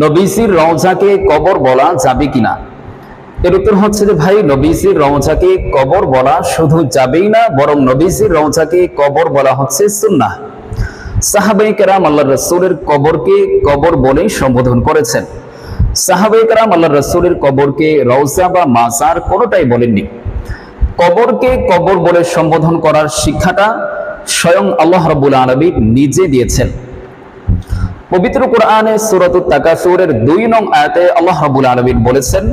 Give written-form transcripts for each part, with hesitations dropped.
নবীজির রওজাকে কবর বলা যাবে কিনা? এর উত্তর হচ্ছে যে ভাই, নবীজির রওজাকে কবর বলা শুধু যাবেই না, বরং নবীজির রওজাকে কবর বলা হচ্ছে সুন্নাহ। সাহাবায়ে কেরাম আল্লাহর রাসূলের কবরকে কবর বলেই সম্বোধন করেছেন। সাহাবায়ে কেরাম আল্লাহর রাসূলের কবরকে রওজা বা মাজার কোনোটাই বলেননি। কবরকে কবর বলে সম্বোধন করার শিক্ষাটা স্বয়ং আল্লাহ রাব্বুল আলামিন নিজে দিয়েছেন। পবিত্র কোরআনে সূরাতুত তাকাসুরের 2 নং আয়াতে আল্লাহ রাব্বুল আলামিন বলেছেন,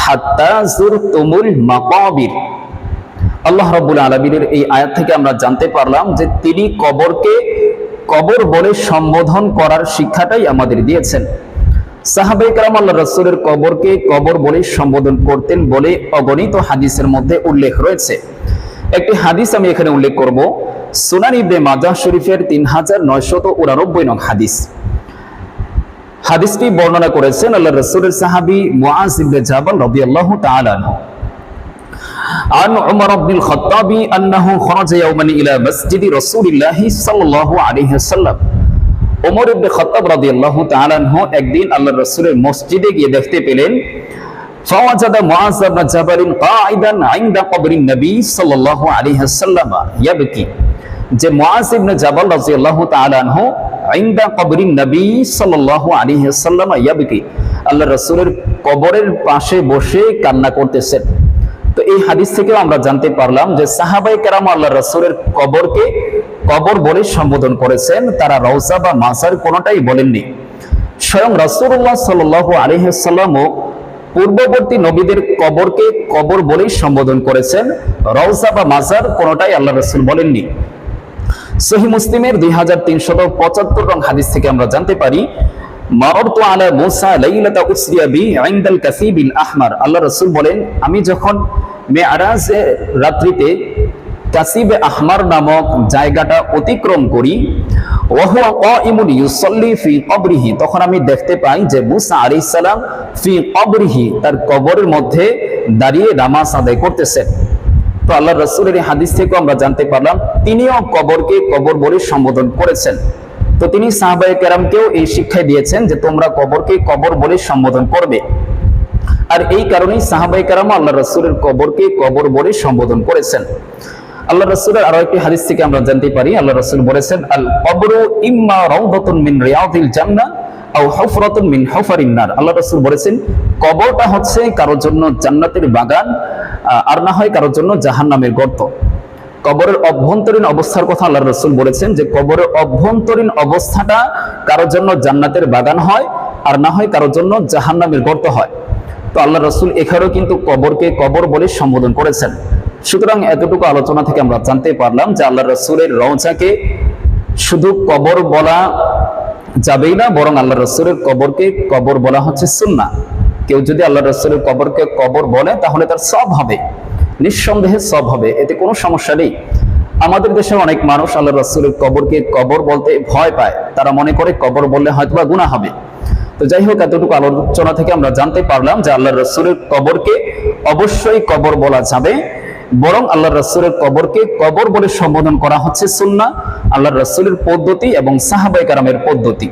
হাত্তা যুরতুমুল মাকাবির। আল্লাহ রাব্বুল আলামিনের এই আয়াত থেকে আমরা জানতে পারলাম যে তিনি কবরকে কবর বলে সম্বোধন করার শিক্ষাটাই আমাদের দিয়েছেন। সাহাবায়ে কেরাম আল্লাহর রাসূলের কবরকে কবর বলে সম্বোধন করতেন বলে অগণিত হাদিসের মধ্যে উল্লেখ রয়েছে। একটি হাদিস আমি এখানে উল্লেখ করব, সুনান ইবনে মাজাহ শরীফের 3989 নং হাদিস। হাদিসটি বর্ণনা করেছেন আল্লাহর রাসূলের সাহাবী মুআজ ইবনে জাবাল রাদিয়াল্লাহু তাআলা আনহু। عن عمر بن الخطاب أنه خرج يوما إلى مسجد رسول الله صلى الله عليه وسلم। ওমর ইবনে খাত্তাব রাদিয়াল্লাহু তাআলা আনহু একদিন আল্লাহর রাসূলের মসজিদে গিয়ে দেখতে পেলেন, ফাওয়াজাদা মুআজ ইবনে জাবাল কাঈদান ইনদা কবরিন নবী সাল্লাল্লাহু আলাইহি ওয়াসাল্লাম ইয়াবকি। যে মুআজ ইবনে জাবাল রাদিয়াল্লাহু তাআলা আনহু ইনদা কবরিন নবী সাল্লাল্লাহু আলাইহি ওয়াসাল্লাম ইয়াবকি, আল্লাহর রাসূলের কবরের পাশে বসে কান্না করতেছেন। তো এই হাদিস থেকে আমরা জানতে পারলাম যে সাহাবায়ে কেরাম আল্লাহর রাসূলের কবরকে কবর বলে সম্বোধন করেছেন, তারা রওজা বা মাজার কোনোটাই বলেননি। স্বয়ং রাসূলুল্লাহ সাল্লাল্লাহু আলাইহি ওয়াসাল্লামও পূর্ববর্তী নবীদের কবরকে কবর বলেই সম্বোধন করেছেন, রওজা বা মাজার কোনোটাই আল্লাহর রাসূল বলেননি। সহিহ মুসলিমের 2375 নং হাদিস থেকে আমরা জানতে পারি, মাররতু আলা মুসা লাইলাতা উসরিয়া বি ইনদাল কাসিবিল আহমার। আল্লাহর রাসূল বলেন, আমি যখন মেরাজে রাত্রিতে কাসিবে আহমার নামক জায়গাটা অতিক্রম করি, ওয়া হুয়া কাইমুন ইউসাল্লি ফি কবরিহি, তখন আমি দেখতে পাই যে মুসা আলাইহিস সালাম ফি কবরিহি, তার কবরের মধ্যে দাঁড়িয়ে নামাজ আদায় করতেছেন। তো আল্লাহর রাসূলের এই হাদিস থেকে আমরা জানতে পারলাম তিনিও কবরকে কবর বলে সম্বোধন করেছেন। তো তিনি সাহাবায়ে কেরামকেও এই শিক্ষা দিয়েছেন যে তোমরা কবরকে কবর বলে সম্বোধন করবে। আর এই কারণেই সাহাবায়ে কেরাম আল্লাহর রাসূলের কবরকে কবর বলে সম্বোধন করেছেন। আল্লাহর রাসূলের আরো একটি হাদিস থেকে আমরা জানতে পারি, আল্লাহর রাসূল বলেছেন, আল কবরু ইম্মা রাউদাতুন মিন রিয়াদিল জান্নাহ আও হুফরাতুন মিন হুফারিন নার। আল্লাহর রাসূল বলেছেন, কবরটা হচ্ছে কারোর জন্য জান্নাতের বাগান, আর না হয় কারোর জন্য জাহান্নামের গর্ত। কবরের অভ্যন্তরীণ অবস্থার কথা আল্লাহর রাসূল বলেছেন যে কবরের অভ্যন্তরীণ অবস্থাটা কারোর জন্য জান্নাতের বাগান হয়, আর না হয় কারোর জন্য জাহান্নামের গর্ত হয়। তো আল্লাহর রাসূল এখানেও কিন্তু কবরকে কবর বলে সম্বোধন করেছেন। সুতরাং এতটুকু আলোচনা থেকে আমরা জানতে পারলাম যে আল্লাহর রাসূলের রওজাকে শুধু কবর বলা যাবেই না, বরং আল্লাহর রাসূলের কবরকে কবর বলা হচ্ছে সুন্নাহ। কেউ যদি আল্লাহর রাসূলের কবরকে কবর বলে তাহলে তার সওয়াব হবে, নিঃসন্দেহে সওয়াব হবে, এতে কোনো সমস্যা নেই। আমাদের দেশে অনেক মানুষ আল্লাহর রাসূলের কবরকে কবর বলতে ভয় পায়, তারা মনে করে কবর বললে হয়তোবা গুনাহ হবে। তো যাই হোক, এতটুকু আলোচনা থেকে আমরা জানতে পারলাম যে আল্লাহর রাসূলের কবরকে অবশ্যই কবর বলা যাবে, বরং আল্লাহর রাসূলের কবরকে কবর বলে সম্বোধন করা হচ্ছে সুন্নাহ, আল্লাহর রাসূলের পদ্ধতি এবং সাহাবায়ে কেরামের পদ্ধতি।